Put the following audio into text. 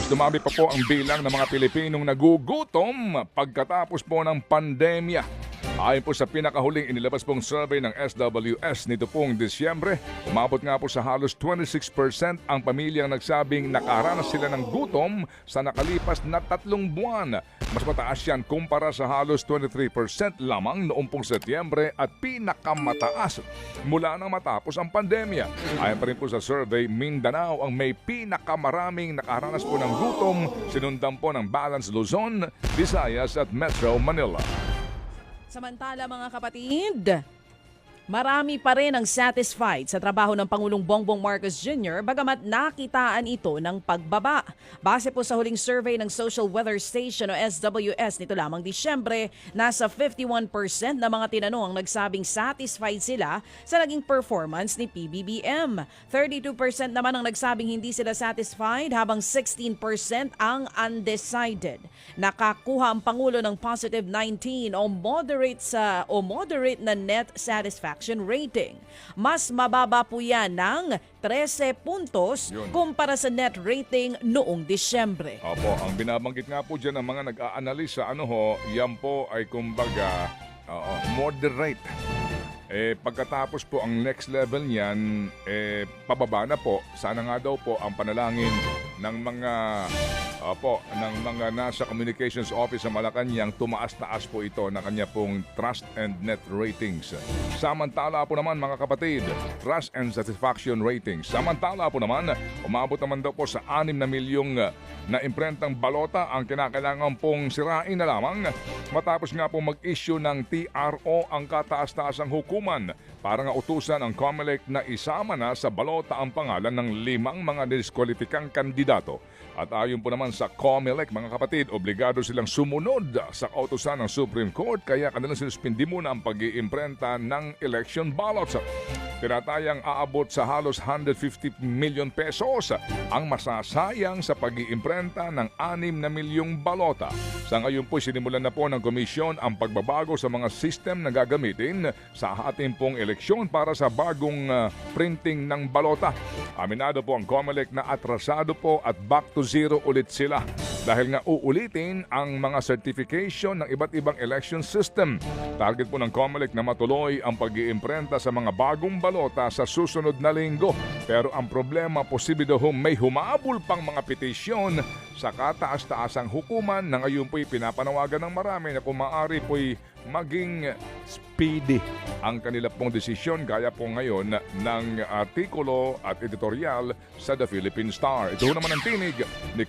Mas dumami pa po ang bilang ng mga Pilipinong nagugutom pagkatapos po ng pandemya. Ayon po sa pinakahuling inilabas pong survey ng SWS nito pong Disyembre, umabot nga po sa halos 26% ang pamilyang nagsabing nakaranas sila ng gutom sa nakalipas na 3 buwan. Mas mataas yan kumpara sa halos 23% lamang noong pong Setyembre at pinakamataas mula nang matapos ang pandemya. Ayon pa rin po sa survey, Mindanao ang may pinakamaraming nakaranas po ng gutom, sinundan po ng Balance Luzon, Visayas at Metro Manila. Samantala mga kapatid, marami pa rin ang satisfied sa trabaho ng Pangulong Bongbong Marcos Jr. bagamat nakitaan ito ng pagbaba. Base po sa huling survey ng Social Weather Station o SWS nito lamang Disyembre, nasa 51% na mga tinanong ang nagsabing satisfied sila sa naging performance ni PBBM. 32% naman ang nagsabing hindi sila satisfied habang 16% ang undecided. Nakakuha ang Pangulo ng positive 19 o moderate na net satisfaction rating. Mas mababa po yan ng 13 puntos kumpara sa net rating noong Disyembre. Opo, ang binabanggit nga po dyan ng mga nag-aanalisa, yan po ay kumbaga moderate. Pagkatapos po ang next level niyan, pababa na po. Sana nga daw po ang panalangin ng mga nasa Communications Office sa Malacanang, tumaas-taas po ito na kanya pong trust and net ratings. Samantala po naman mga kapatid, trust and satisfaction ratings. Samantala po naman, umabot naman daw po sa 6 na milyong na imprentang balota ang kinakailangan pong sirain na lamang matapos nga po mag-issue ng TRO ang kataas-taasang hukuman para nga utusan ang COMELEC na isama na sa balota ang pangalan ng 5 mga diskwalipikang kandidato. At ayon po naman sa COMELEC, mga kapatid, obligado silang sumunod sa kautusan ng Supreme Court kaya kanilang sinuspindi muna ang pag-iimprenta ng election ballots. Tinatayang aabot sa halos 150 million pesos ang masasayang sa pag-iimprenta ng 6 na milyong balota. Sa ngayon po, sinimulan na po ng komisyon ang pagbabago sa mga system na gagamitin sa ating pong eleksyon para sa bagong printing ng balota. Aminado po ang COMELEC na atrasado po at back to zero ulit sila dahil nga uulitin ang mga certification ng iba't ibang election system. Target po ng COMELEC na matuloy ang pag-iimprenta sa mga bagong balota sa susunod na linggo. Pero ang problema, posible daw may humabol pang mga petisyon sa kataas-taasang hukuman na ngayon po'y pinapanawagan ng marami na kung maaari po'y maging speedy ang kanila pong desisyon gaya po ngayon ng artikulo at editorial sa The Philippine Star. Ito naman ang tinig ni